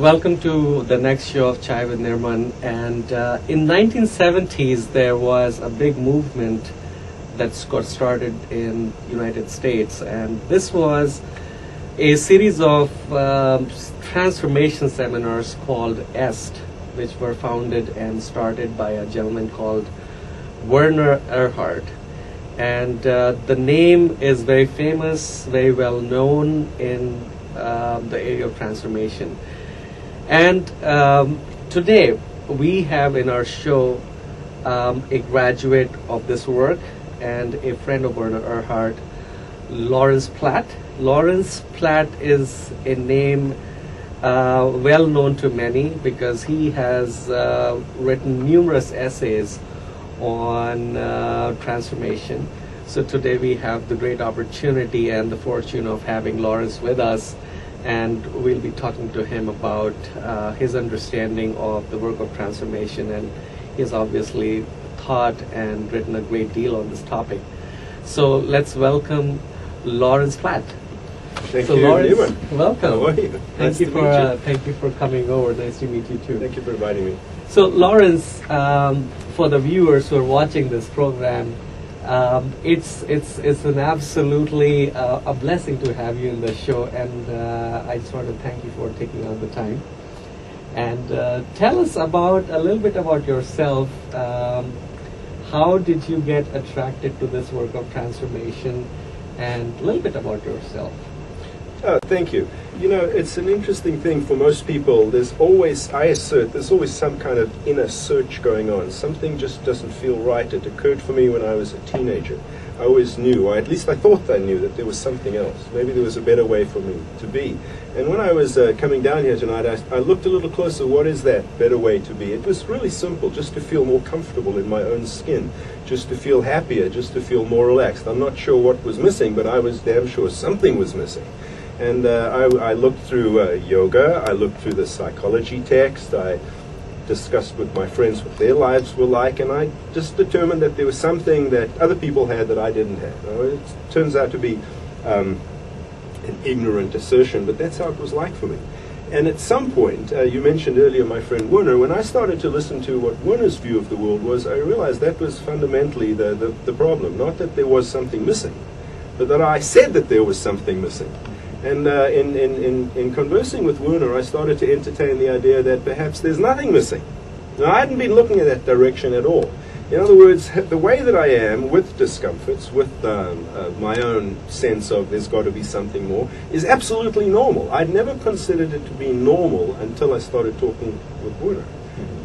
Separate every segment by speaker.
Speaker 1: Welcome to the next show of Chai with Nirmann. And in 1970s, there was a big movement that got started in United States, and this was a series of transformation seminars called EST, which were founded and started by a gentleman called Werner Erhard. And the name is very famous, very well known in the area of transformation. And today we have in our show a graduate of this work and a friend of Werner Erhard, Laurence Platt. Laurence Platt is a name well known to many because he has written numerous essays on transformation. So today we have the great opportunity and the fortune of having Laurence with us, and we'll be talking to him about his understanding of the work of transformation, and he's obviously thought and written a great deal on this topic. So let's welcome Laurence Platt.
Speaker 2: Thank
Speaker 1: so
Speaker 2: you,
Speaker 1: Laurence,
Speaker 2: Nirmann.
Speaker 1: welcome.
Speaker 2: How are you?
Speaker 1: Thank you for coming over. Nice to meet you too.
Speaker 2: Thank you for inviting me.
Speaker 1: So Laurence, for the viewers who are watching this program, it's an absolutely a blessing to have you in the show, and I just want to thank you for taking out the time. And tell us a little bit about yourself. How did you get attracted to this work of transformation, and a little bit about yourself?
Speaker 2: Oh, thank you. You know, it's an interesting thing for most people. There's always some kind of inner search going on. Something just doesn't feel right. It occurred for me when I was a teenager. I always knew, or at least I thought I knew, that there was something else. Maybe there was a better way for me to be. And when I was coming down here tonight, I looked a little closer. What is that better way to be? It was really simple, just to feel more comfortable in my own skin, just to feel happier, just to feel more relaxed. I'm not sure what was missing, but I was damn sure something was missing. And I looked through yoga, I looked through the psychology text, I discussed with my friends what their lives were like, and I just determined that there was something that other people had that I didn't have. Now, it turns out to be an ignorant assertion, but that's how it was like for me. And at some point, you mentioned earlier my friend Werner, when I started to listen to what Werner's view of the world was, I realized that was fundamentally the problem. Not that there was something missing, but that I said that there was something missing. And in conversing with Werner, I started to entertain the idea that perhaps there's nothing missing. Now, I hadn't been looking at that direction at all. In other words, the way that I am with discomforts, with my own sense of there's got to be something more, is absolutely normal. I'd never considered it to be normal until I started talking with Werner.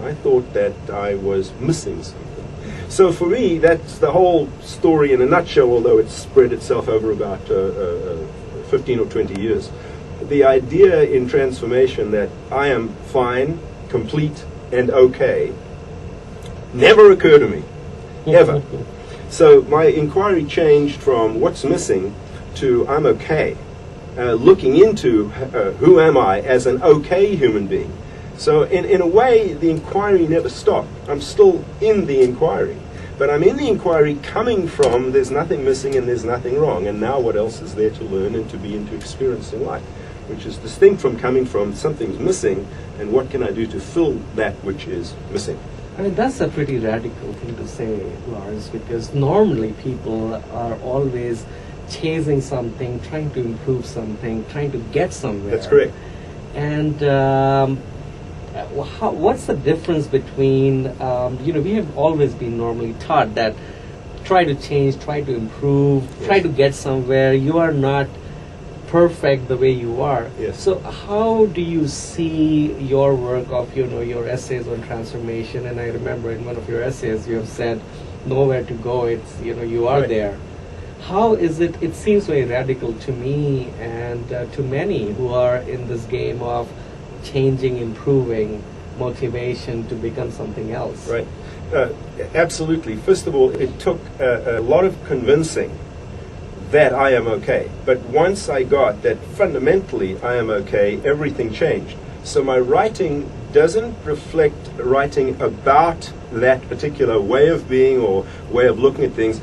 Speaker 2: I thought that I was missing something. So for me, that's the whole story in a nutshell, although it's spread itself over about 15 or 20 years. The idea in transformation that I am fine, complete, and okay never occurred to me, ever. So my inquiry changed from what's missing to I'm okay, looking into who am I as an okay human being. So in a way, the inquiry never stopped. I'm still in the inquiry. But I'm in the inquiry coming from there's nothing missing and there's nothing wrong, and now what else is there to learn and to be and to experience in life, which is distinct from coming from something's missing and what can I do to fill that which is missing.
Speaker 1: I mean, that's a pretty radical thing to say, Laurence, because normally people are always chasing something, trying to improve something, trying to get somewhere.
Speaker 2: That's correct.
Speaker 1: And what's the difference between, we have always been normally taught that try to change, try to improve, yes, try to get somewhere. You are not perfect the way you are.
Speaker 2: Yes.
Speaker 1: So how do you see your work of, your essays on transformation? And I remember in one of your essays you have said, nowhere to go, it's, you are right there. How is it seems very radical to me and to many who are in this game of changing, improving, motivation to become something else.
Speaker 2: Right. Absolutely. First of all, it took a lot of convincing that I am okay. But once I got that fundamentally I am okay, everything changed. So my writing doesn't reflect writing about that particular way of being or way of looking at things.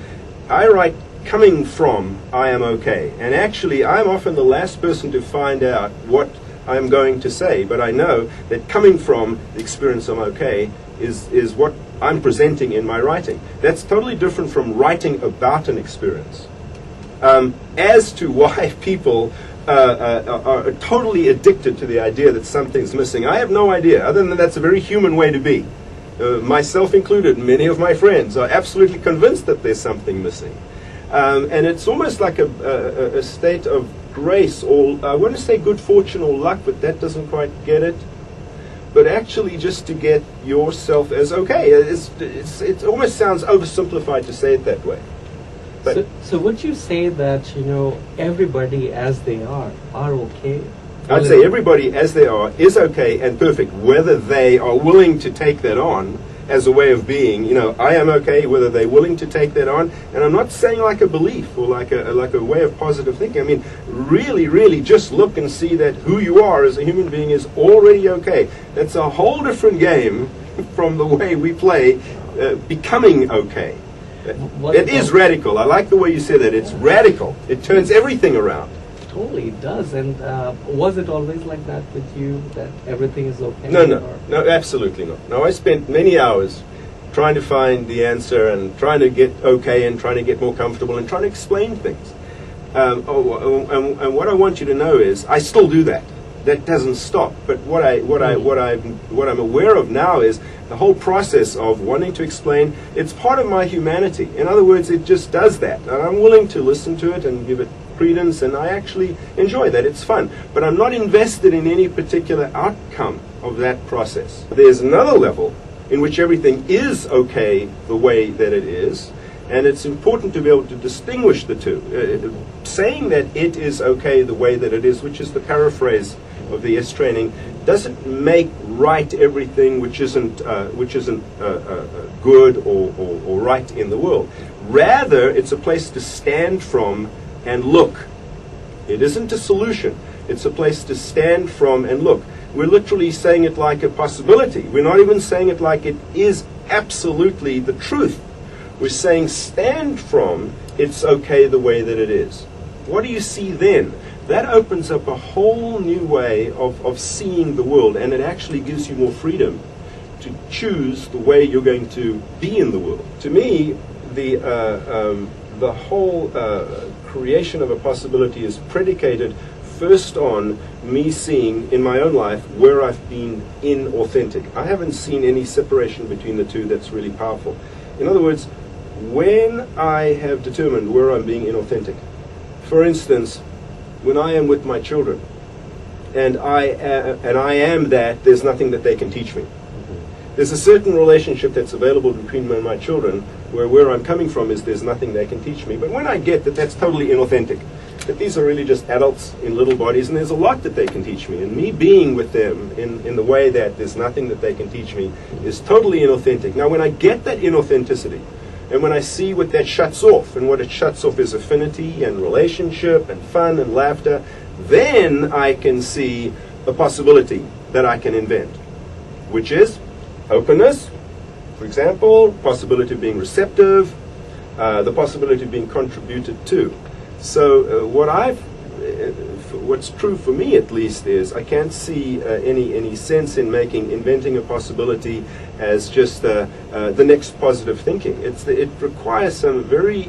Speaker 2: I write coming from I am okay. And actually, I'm often the last person to find out what I'm going to say, but I know that coming from the experience I'm okay is what I'm presenting in my writing. That's totally different from writing about an experience. As to why people are totally addicted to the idea that something's missing, I have no idea, other than that's a very human way to be. Myself included, many of my friends are absolutely convinced that there's something missing. And it's almost like a state of grace, or I want to say good fortune or luck, but that doesn't quite get it. But actually just to get yourself as okay. It almost sounds oversimplified to say it that way. But
Speaker 1: So would you say that, everybody as they are okay?
Speaker 2: I'd say everybody as they are is okay and perfect, whether they are willing to take that on as a way of being. I am okay, whether they're willing to take that on. And I'm not saying like a belief or like a way of positive thinking. I mean, really, really just look and see that who you are as a human being is already okay. That's a whole different game from the way we play becoming okay. It is radical. I like the way you said that. It's radical. It turns everything around.
Speaker 1: Totally does. And was it always like that with you, that everything is okay?
Speaker 2: No, absolutely not. No, I spent many hours trying to find the answer and trying to get okay and trying to get more comfortable and trying to explain things. And what I want you to know is I still do that. That doesn't stop. But what I'm aware of now is the whole process of wanting to explain. It's part of my humanity. In other words, it just does that, and I'm willing to listen to it and give it credence, and I actually enjoy that. It's fun, but I'm not invested in any particular outcome of that process. There's another level in which everything is okay the way that it is, and it's important to be able to distinguish the two. Saying that it is okay the way that it is, which is the paraphrase of the S training, doesn't make right everything which isn't good or right in the world. Rather, it's a place to stand from and look. It isn't a solution. It's a place to stand from and look. We're literally saying it like a possibility. We're not even saying it like it is absolutely the truth. We're saying stand from, it's okay the way that it is. What do you see then? That opens up a whole new way of seeing the world, and it actually gives you more freedom to choose the way you're going to be in the world. To me, the whole creation of a possibility is predicated first on me seeing in my own life where I've been inauthentic. I haven't seen any separation between the two that's really powerful. In other words, when I have determined where I'm being inauthentic, for instance, when I am with my children, and I am that, there's nothing that they can teach me. There's a certain relationship that's available between me and my children where I'm coming from is there's nothing they can teach me. But when I get that that's totally inauthentic, that these are really just adults in little bodies, and there's a lot that they can teach me, and me being with them in the way that there's nothing that they can teach me is totally inauthentic. Now, when I get that inauthenticity, and when I see what that shuts off, and what it shuts off is affinity and relationship and fun and laughter, then I can see a possibility that I can invent, which is openness, for example, possibility of being receptive, the possibility of being contributed to. So what's true for me at least is I can't see any sense in inventing a possibility as just the next positive thinking. It requires some very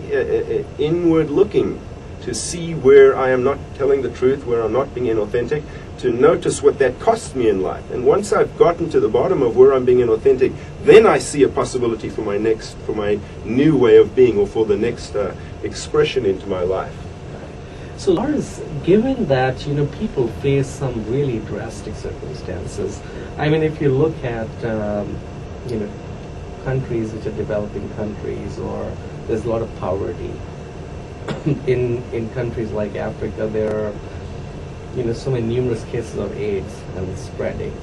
Speaker 2: inward looking to see where I am not telling the truth, where I'm not being inauthentic, to notice what that costs me in life. And once I've gotten to the bottom of where I'm being inauthentic, then I see a possibility for my new way of being, or for the next expression into my life.
Speaker 1: So Laurence, given that people face some really drastic circumstances, I mean, if you look at countries which are developing countries, or there's a lot of poverty in countries like Africa, there are so many numerous cases of AIDS and it's spreading.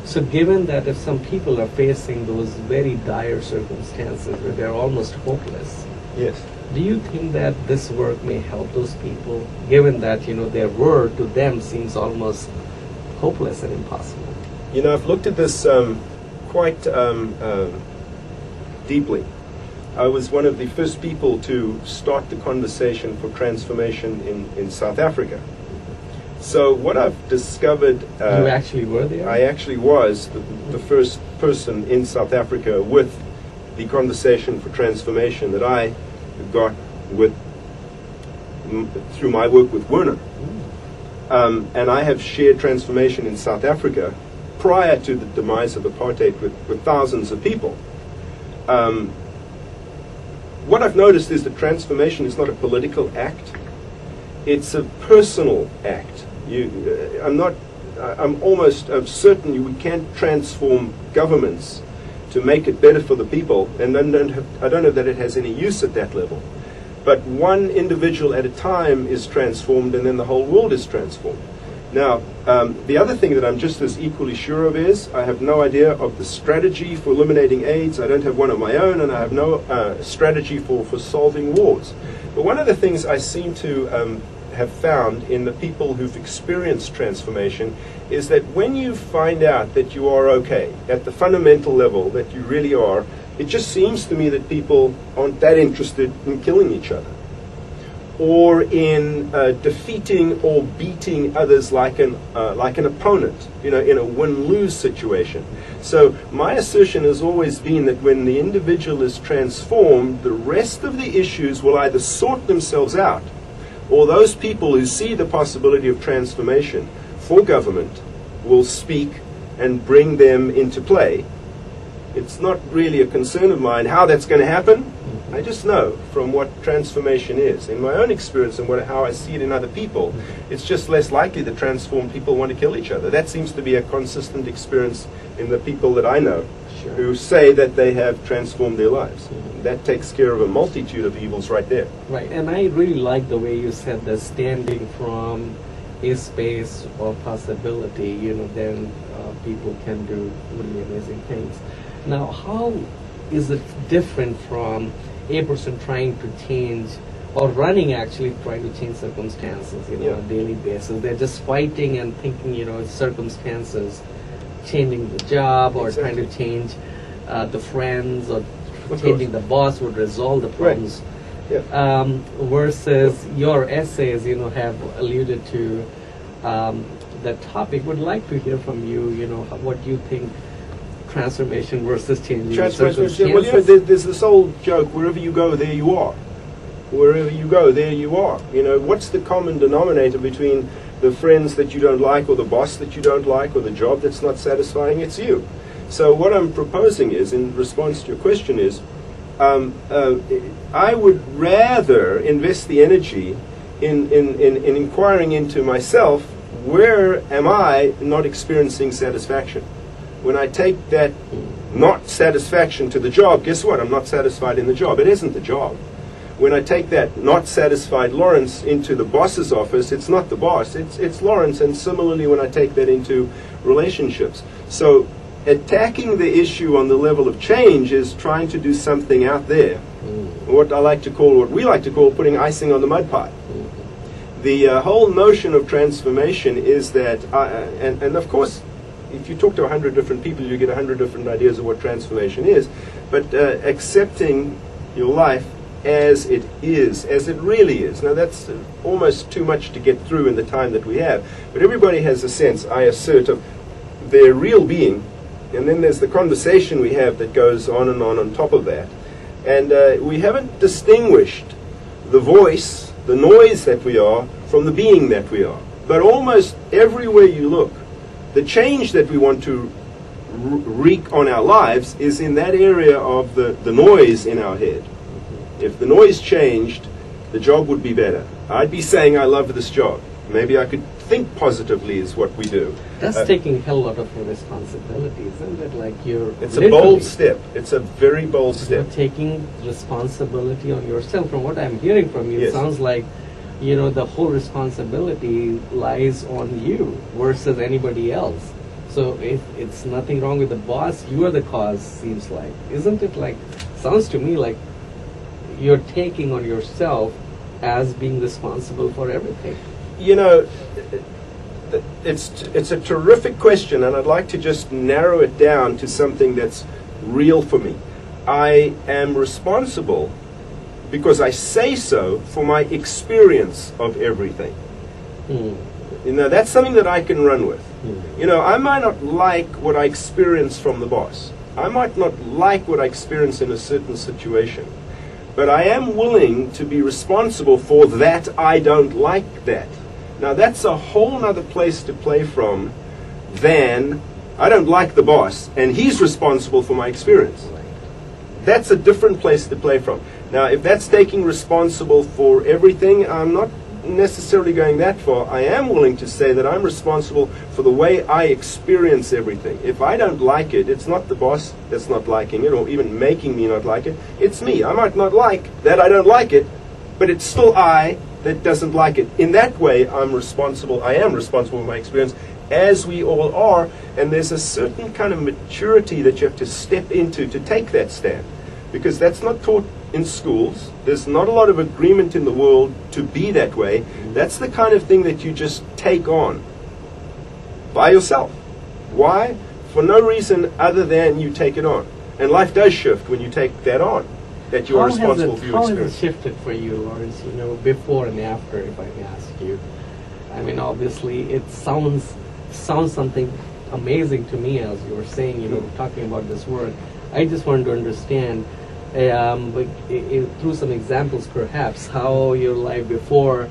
Speaker 1: So given that if some people are facing those very dire circumstances where they're almost hopeless,
Speaker 2: yes,
Speaker 1: do you think that this work may help those people, given that their world to them seems almost hopeless and impossible?
Speaker 2: I've looked at this quite deeply. I was one of the first people to start the conversation for transformation in South Africa. So what I've discovered...
Speaker 1: you actually were there?
Speaker 2: I actually was the first person in South Africa with the conversation for transformation that I got with through my work with Werner. And I have shared transformation in South Africa prior to the demise of apartheid with thousands of people. What I've noticed is that transformation is not a political act. It's a personal act. I'm almost certain we can't transform governments to make it better for the people, and I don't know that it has any use at that level. But one individual at a time is transformed, and then the whole world is transformed. Now, the other thing that I'm just as equally sure of is I have no idea of the strategy for eliminating AIDS. I don't have one of my own, and I have no strategy for solving wars. But one of the things I seem to have found in the people who've experienced transformation is that when you find out that you are okay, at the fundamental level that you really are, it just seems to me that people aren't that interested in killing each other or in defeating or beating others like an opponent, in a win-lose situation. So my assertion has always been that when the individual is transformed, the rest of the issues will either sort themselves out, or those people who see the possibility of transformation for government will speak and bring them into play. It's not really a concern of mine how that's going to happen. I just know from what transformation is. In my own experience and how I see it in other people, it's just less likely that transformed people want to kill each other. That seems to be a consistent experience in the people that I know who say that they have transformed their lives. That takes care of a multitude of evils right there.
Speaker 1: Right, and I really like the way you said that standing from a space of possibility, then people can do really amazing things. Now, how is it different from a person trying to change or running actually trying to change circumstances, on a daily basis? They're just fighting and thinking, circumstances, changing the job or trying to change the friends or changing the boss would resolve the problems.
Speaker 2: Right. Yeah.
Speaker 1: Versus your essays, have alluded to that topic. Would like to hear from you, what you think transformation versus changing circumstances.
Speaker 2: Well, there's this old joke, wherever you go, there you are. Wherever you go, there you are. What's the common denominator between the friends that you don't like, or the boss that you don't like, or the job that's not satisfying? It's you. So what I'm proposing is, in response to your question, is I would rather invest the energy in inquiring into myself, where am I not experiencing satisfaction? When I take that not satisfaction to the job, guess what? I'm not satisfied in the job. It isn't the job. When I take that not satisfied Laurence into the boss's office, it's not the boss, it's Laurence. And similarly, when I take that into relationships. So attacking the issue on the level of change is trying to do something out there. What we like to call putting icing on the mud pie. The whole notion of transformation is that, and of course, if you talk to 100 different people, you get 100 different ideas of what transformation is. But accepting your life as it is, as it really is. Now that's almost too much to get through in the time that we have. But everybody has a sense, I assert, of their real being. And then there's the conversation we have that goes on top of that. And we haven't distinguished the voice, the noise that we are, from the being that we are. But almost everywhere you look, the change that we want to wreak on our lives is in that area of the noise in our head. If the noise changed, the job would be better. I'd be saying I love this job. Maybe I could think positively is what we do.
Speaker 1: That's taking a hell lot of responsibility, isn't it? Like
Speaker 2: it's a bold step. It's a very bold step.
Speaker 1: You're taking responsibility on yourself. From what I'm hearing from you,
Speaker 2: Yes.
Speaker 1: It sounds like, the whole responsibility lies on you versus anybody else. So if it's nothing wrong with the boss, you are the cause, seems like. Isn't it like, sounds to me like you're taking on yourself as being responsible for everything.
Speaker 2: It's a terrific question, and I'd like to just narrow it down to something that's real for me. I am responsible because I say so for my experience of everything. You know, that's something that I can run with. You know, I might not like what I experience from the boss. I might not like what I experience in a certain situation. But I am willing to be responsible for that I don't like that. Now that's a whole other place to play from than I don't like the boss and he's responsible for my experience. That's a different place to play from. Now if that's taking responsible for everything, I'm not necessarily going that far. I am willing to say that I'm responsible for the way I experience everything. If I don't like it, it's not the boss that's not liking it or even making me not like it. It's me. I might not like that I don't like it, but it's still I that doesn't like it. In that way, I'm responsible. I am responsible for my experience, as we all are, and there's a certain kind of maturity that you have to step into to take that stand, because that's not taught in schools. There's not a lot of agreement in the world to be that way. That's the kind of thing that you just take on by yourself. Why? For no reason other than you take it on. And life does shift when you take that on, that you are responsible for your experience.
Speaker 1: How has it shifted for you, Laurence, you know, before and after, if I may ask you? I mean, obviously, it sounds something amazing to me, as you were saying, you know, talking about this work. I just wanted to understand, through some examples perhaps, how your life before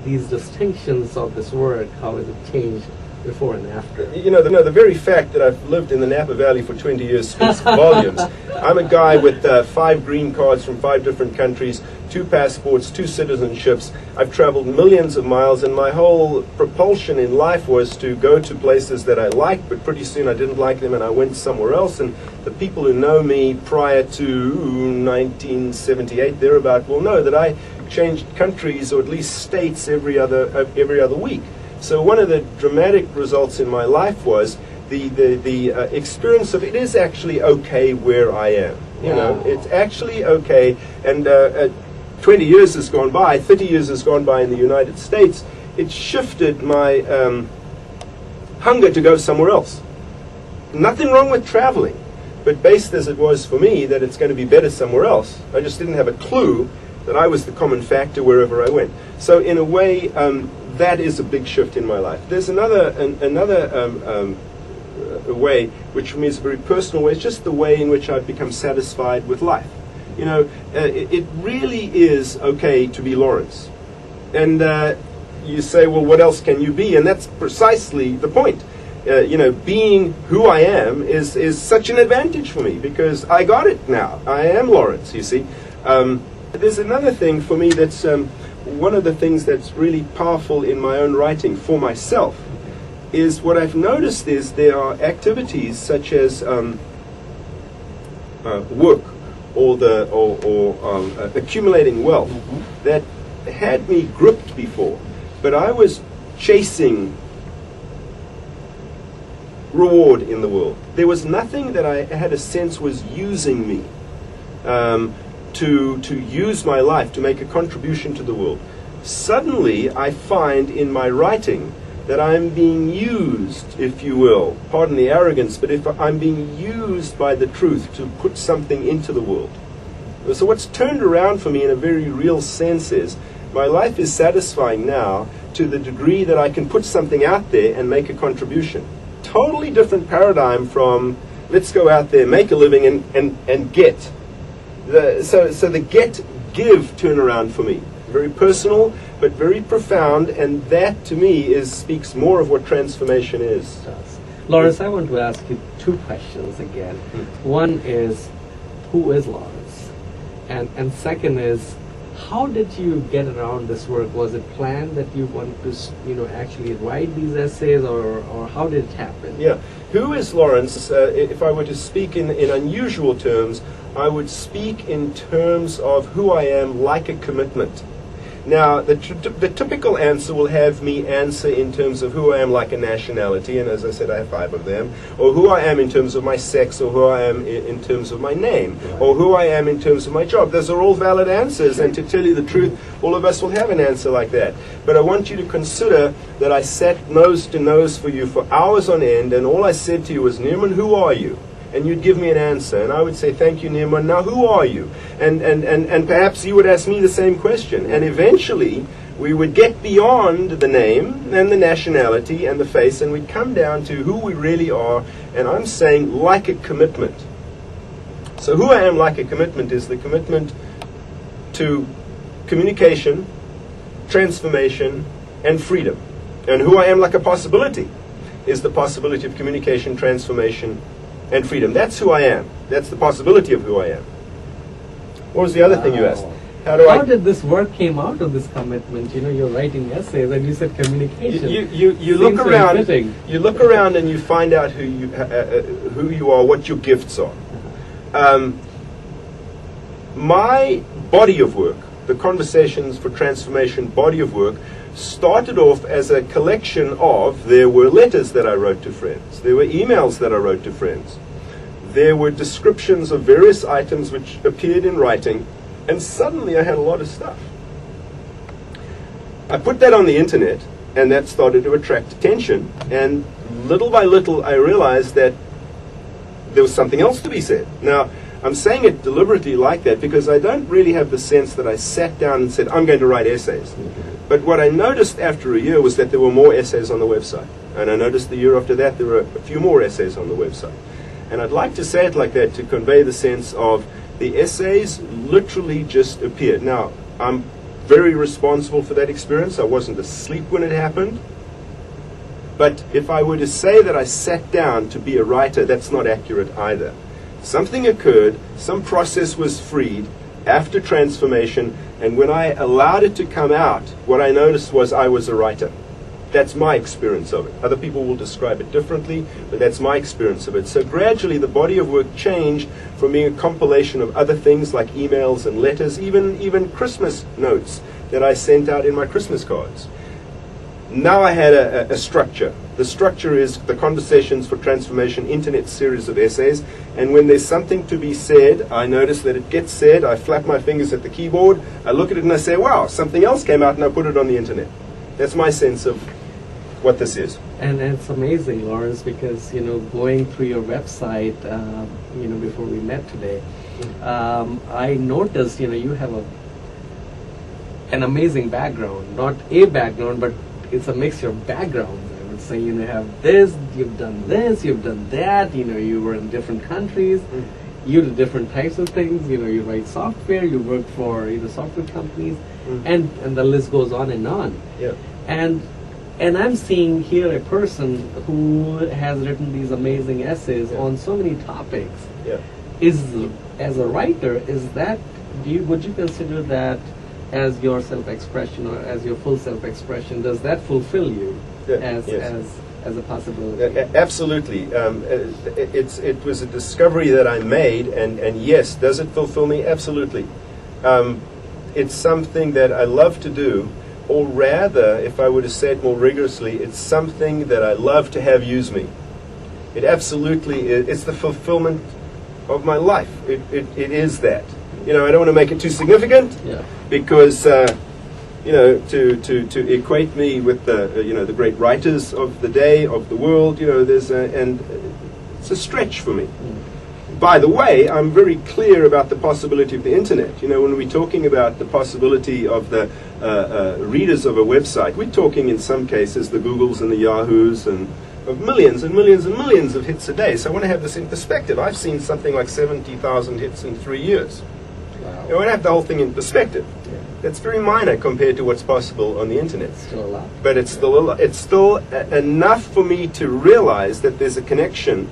Speaker 1: these distinctions of this work, how has it changed before and after?
Speaker 2: You know, the very fact that I've lived in the Napa Valley for 20 years speaks volumes. I'm a guy with 5 green cards from 5 different countries, 2 passports, 2 citizenships. I've traveled millions of miles, and my whole propulsion in life was to go to places that I liked, but pretty soon I didn't like them and I went somewhere else. And the people who know me prior to 1978, thereabout, will know that I changed countries, or at least states, every other week. So one of the dramatic results in my life was the experience of it is actually okay where I am. You know, it's actually okay. And 20 years has gone by, 30 years has gone by in the United States. It shifted my hunger to go somewhere else. Nothing wrong with traveling, but based as it was for me that it's going to be better somewhere else, I just didn't have a clue that I was the common factor wherever I went. So in a way, that is a big shift in my life. There's another way, which for me is a very personal way. It's just the way in which I've become satisfied with life. You know, it really is okay to be Laurence. And you say, well, what else can you be? And that's precisely the point. You know, being who I am is such an advantage for me, because I got it now. I am Laurence, you see. There's another thing for me that's one of the things that's really powerful in my own writing for myself is what I've noticed is there are activities such as work or accumulating wealth that had me gripped before, but I was chasing reward in the world. There was nothing that I had a sense was using me to use my life to make a contribution to the world. Suddenly I find in my writing that I'm being used, if you will, pardon the arrogance, but if I'm being used by the truth to put something into the world. So what's turned around for me in a very real sense is my life is satisfying now to the degree that I can put something out there and make a contribution. Totally different paradigm from let's go out there, make a living and get. So the get-give turnaround for me. Very personal, but very profound, and that to me speaks more of what transformation is.
Speaker 1: Laurence, I want to ask you 2 questions again. One is, who is Laurence? And second is, how did you get around this work? Was it planned that you want to, you know, actually write these essays, or how did it happen?
Speaker 2: Yeah. Who is Laurence? If I were to speak in unusual terms, I would speak in terms of who I am like a commitment. Now, the typical answer will have me answer in terms of who I am like a nationality, and as I said, I have 5 of them, or who I am in terms of my sex, or who I am in terms of my name, or who I am in terms of my job. Those are all valid answers, and to tell you the truth, all of us will have an answer like that. But I want you to consider that I sat nose to nose for you for hours on end, and all I said to you was, Nirmann, who are you? And you'd give me an answer, and I would say, thank you, Nirmann, now who are you? And perhaps you would ask me the same question. And eventually, we would get beyond the name and the nationality and the face, and we'd come down to who we really are, and I'm saying like a commitment. So who I am like a commitment is the commitment to communication, transformation, and freedom. And who I am like a possibility is the possibility of communication, transformation, and freedom. That's who I am. That's the possibility of who I am. What was the other thing you asked?
Speaker 1: How did this work came out of this commitment? You know, you're writing essays and you said communication.
Speaker 2: You look around. You look around and you find out who you are, what your gifts are. My body of work, the Conversations for Transformation body of work, started off as a collection of, there were letters that I wrote to friends, there were emails that I wrote to friends, there were descriptions of various items which appeared in writing, and suddenly I had a lot of stuff. I put that on the internet, and that started to attract attention, and little by little I realized that there was something else to be said. Now, I'm saying it deliberately like that because I don't really have the sense that I sat down and said, I'm going to write essays. But what I noticed after a year was that there were more essays on the website. And I noticed the year after that there were a few more essays on the website. And I'd like to say it like that to convey the sense of the essays literally just appeared. Now, I'm very responsible for that experience. I wasn't asleep when it happened. But if I were to say that I sat down to be a writer, that's not accurate either. Something occurred, some process was freed after transformation, and when I allowed it to come out, what I noticed was I was a writer. That's my experience of it. Other people will describe it differently, but that's my experience of it. So gradually the body of work changed from being a compilation of other things like emails and letters, even Christmas notes that I sent out in my Christmas cards. Now I had a structure. The structure is the Conversations for Transformation internet series of essays, and when there's something to be said, I notice that it gets said, I flap my fingers at the keyboard, I look at it and I say, wow, something else came out, and I put it on the internet. That's my sense of what this is.
Speaker 1: And it's amazing, Laurence, because, you know, going through your website, you know, before we met today, I noticed, you know, you have an amazing background, not a background, but it's a mixture of backgrounds. I would say, you know, you have this, you've done that, you know, you were in different countries, you do different types of things, you know, you write software, you work for, you know, software companies, and the list goes on and on.
Speaker 2: Yeah.
Speaker 1: And I'm seeing here a person who has written these amazing essays on so many topics.
Speaker 2: Yeah.
Speaker 1: As a writer, would you consider that as your self-expression or as your full self-expression? Does that fulfill you as a possibility?
Speaker 2: Absolutely. It was a discovery that I made, and yes, does it fulfill me? Absolutely. It's something that I love to do, or rather, if I were to say it more rigorously, it's something that I love to have use me. It absolutely is. It's the fulfillment of my life. It is that. You know, I don't want to make it too significant, because you know, to equate me with the you know, the great writers of the day, of the world, you know, and it's a stretch for me. By the way, I'm very clear about the possibility of the internet. You know, when we're talking about the possibility of the readers of a website, we're talking in some cases the Googles and the Yahoos and of millions and millions and millions of hits a day. So I want to have this in perspective. I've seen something like 70,000 hits in 3 years.
Speaker 1: Wow.
Speaker 2: I want to have the whole thing in perspective.
Speaker 1: Yeah.
Speaker 2: That's very minor compared to what's possible on the internet.
Speaker 1: Still a lot.
Speaker 2: But it's still enough for me to realize that there's a connection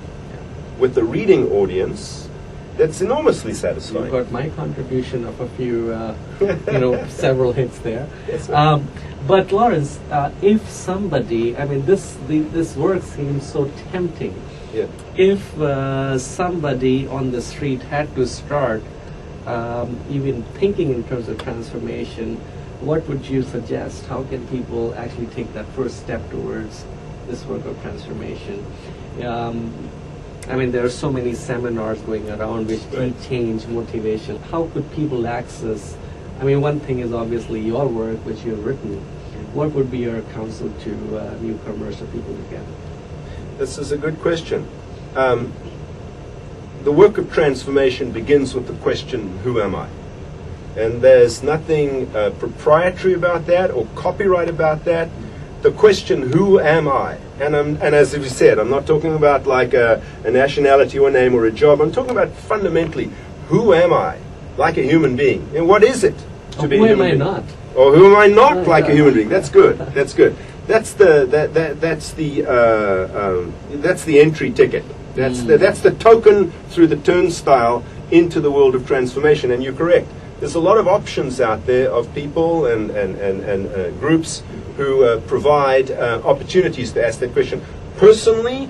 Speaker 2: with the reading audience that's enormously satisfying.
Speaker 1: You've got my contribution of a few, you know, several hits there.
Speaker 2: Yes, sir.
Speaker 1: But Laurence, if somebody, I mean, this work seems so tempting.
Speaker 2: Yeah.
Speaker 1: If somebody on the street had to start even thinking in terms of transformation, what would you suggest? How can people actually take that first step towards this work of transformation? I mean, there are so many seminars going around which teach change, motivation. How could people access? I mean, one thing is obviously your work, which you've written. What would be your counsel to newcomers or people who get it?
Speaker 2: This is a good question. The work of transformation begins with the question, who am I? And there's nothing proprietary about that or copyright about that. The question, who am I? And as you said, I'm not talking about like a nationality or a name or a job. I'm talking about fundamentally, who am I like a human being? And what is it to be a human being?
Speaker 1: Who am I not?
Speaker 2: Or who am I not like a human being? That's good. That's good. That's the entry ticket. That's the token through the turnstile into the world of transformation. And you're correct. There's a lot of options out there of people and groups who provide opportunities to ask that question. Personally,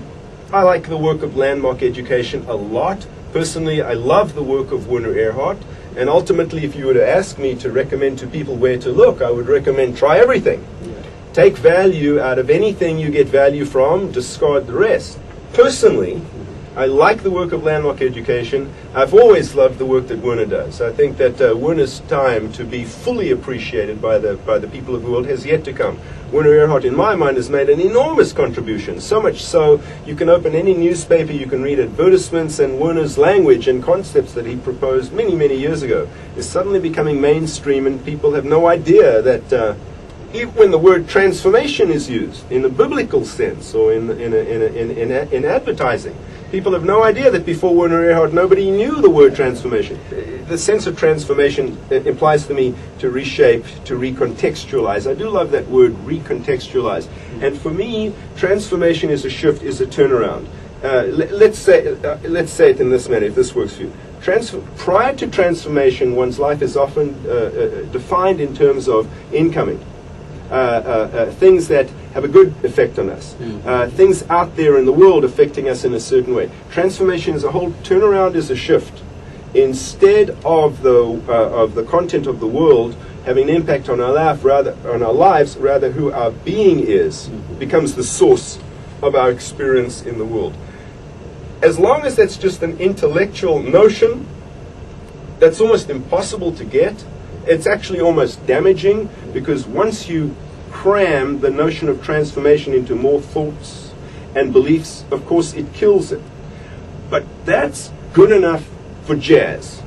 Speaker 2: I like the work of landmark education a lot. Personally, I love the work of Werner Erhard. And ultimately, if you were to ask me to recommend to people where to look, I would recommend try everything. Yeah. Take value out of anything you get value from, discard the rest. Personally, I like the work of landmark education. I've always loved the work that Werner does. I think that Werner's time to be fully appreciated by the people of the world has yet to come. Werner Erhard, in my mind, has made an enormous contribution, so much so you can open any newspaper, you can read advertisements, and Werner's language and concepts that he proposed many, many years ago is suddenly becoming mainstream, and people have no idea that even when the word transformation is used in a biblical sense or in advertising, people have no idea that before Werner Erhard nobody knew the word transformation. The sense of transformation implies to me to reshape, to recontextualize. I do love that word, recontextualize. And for me, transformation is a shift, is a turnaround. Let's say it in this manner, if this works for you. Prior to transformation, one's life is often defined in terms of incoming. Things that have a good effect on us, things out there in the world affecting us in a certain way. Transformation as a whole, turnaround is a shift. Instead of the content of the world having an impact on our lives, rather who our being is becomes the source of our experience in the world. As long as that's just an intellectual notion, that's almost impossible to get. It's actually almost damaging, because once you cram the notion of transformation into more thoughts and beliefs, of course it kills it. But that's good enough for jazz.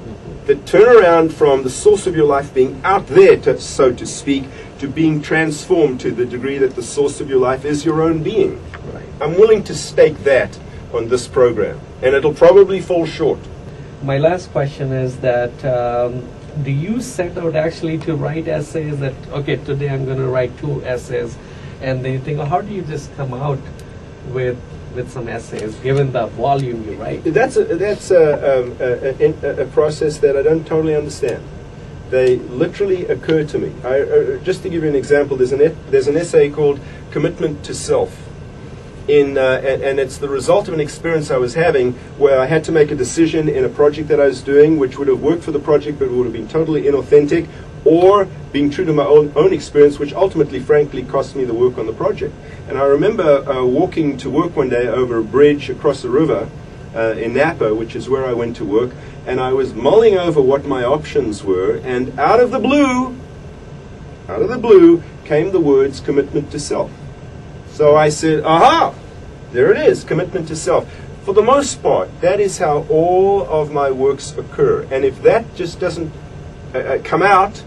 Speaker 2: The turnaround from the source of your life being out there, so to speak, to being transformed to the degree that the source of your life is your own being. Right. I'm willing to stake that on this program, and it'll probably fall short.
Speaker 1: My last question is that do you set out actually to write essays that, okay, today I'm going to write 2 essays, and then you think, oh, how do you just come out with some essays, given the volume you write?
Speaker 2: That's a process that I don't totally understand. They literally occur to me. Just to give you an example, there's an essay called Commitment to Self. And it's the result of an experience I was having where I had to make a decision in a project that I was doing, which would have worked for the project but would have been totally inauthentic, or being true to my own experience, which ultimately, frankly, cost me the work on the project. And I remember walking to work one day over a bridge across a river in Napa, which is where I went to work, and I was mulling over what my options were, and out of the blue came the words commitment to self. So I said, aha, there it is, commitment to self. For the most part, that is how all of my works occur. And if that just doesn't come out,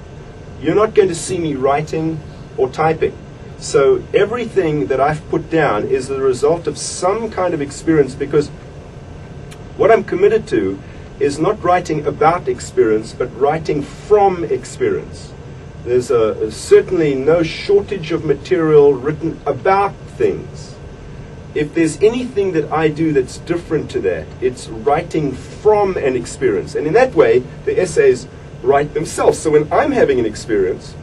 Speaker 2: you're not going to see me writing or typing. So everything that I've put down is the result of some kind of experience, because what I'm committed to is not writing about experience, but writing from experience. There's certainly no shortage of material written about things. If there's anything that I do that's different to that, it's writing from an experience. And in that way, the essays write themselves. So when I'm having an experience,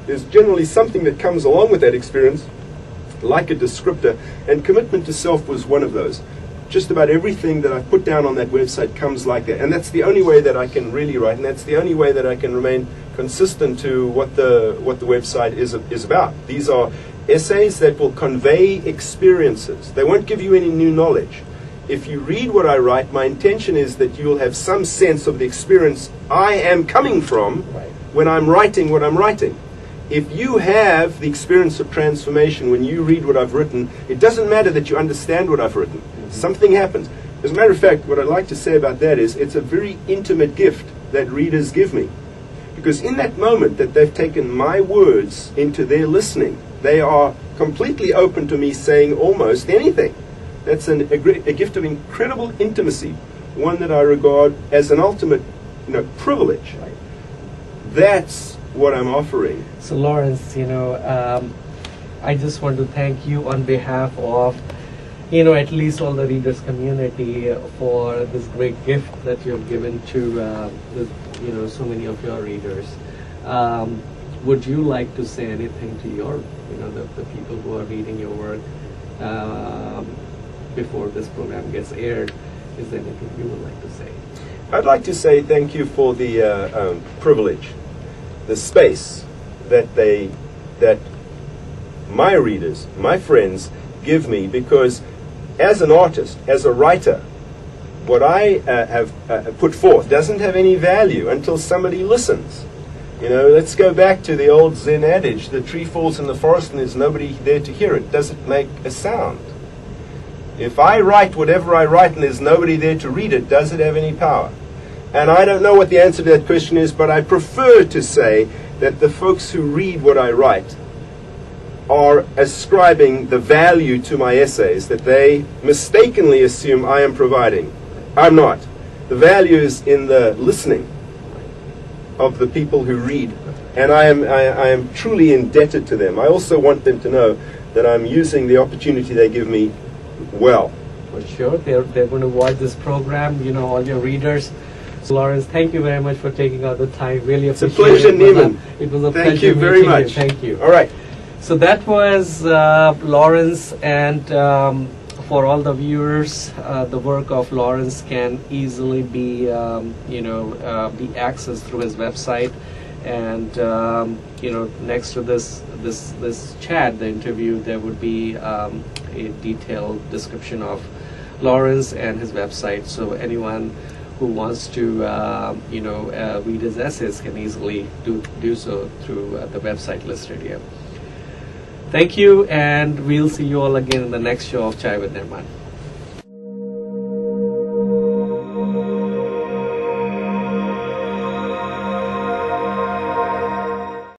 Speaker 2: there's generally something that comes along with that experience, like a descriptor, and commitment to self was one of those. Just about everything that I've put down on that website comes like that. And that's the only way that I can really write, and that's the only way that I can remain consistent to what the website is about. These are essays that will convey experiences. They won't give you any new knowledge. If you read what I write, my intention is that you'll have some sense of the experience I am coming from when I'm writing what I'm writing. If you have the experience of transformation when you read what I've written, it doesn't matter that you understand what I've written. Something happens. As a matter of fact, what I'd like to say about that is it's a very intimate gift that readers give me. Because in that moment that they've taken my words into their listening, they are completely open to me saying almost anything. That's a gift of incredible intimacy, one that I regard as an ultimate, privilege.
Speaker 1: Right.
Speaker 2: That's what I'm offering.
Speaker 1: So Laurence, I just want to thank you on behalf of, at least all the readers community for this great gift that you have given to, so many of your readers. Would you like to say anything to your, the people who are reading your work before this program gets aired? Is there anything you would like to say?
Speaker 2: I'd like to say thank you for the privilege, the space that my readers, my friends, give me, because as an artist, as a writer, what I have put forth doesn't have any value until somebody listens. Let's go back to the old Zen adage, the tree falls in the forest and there's nobody there to hear it. Does it make a sound? If I write whatever I write and there's nobody there to read it, does it have any power? And I don't know what the answer to that question is, but I prefer to say that the folks who read what I write are ascribing the value to my essays that they mistakenly assume I am providing. I'm not. The value is in the listening of the people who read, and I am truly indebted to them. I also want them to know that I'm using the opportunity they give me well.
Speaker 1: For sure, they're going to watch this program, all your readers. So Laurence, thank you very much for taking out the time. Really appreciate it.
Speaker 2: It's a pleasure, Nirmann.
Speaker 1: It was a
Speaker 2: Thank
Speaker 1: pleasure
Speaker 2: you very
Speaker 1: meeting
Speaker 2: much.
Speaker 1: you. Thank you.
Speaker 2: All right.
Speaker 1: So that was Laurence, and for all the viewers, the work of Laurence can easily be, be accessed through his website. And next to this chat, the interview, there would be a detailed description of Laurence and his website. So anyone who wants to, read his essays can easily do so through the website listed here. Thank you, and we'll see you all again in the next show of Chai with Nirmann.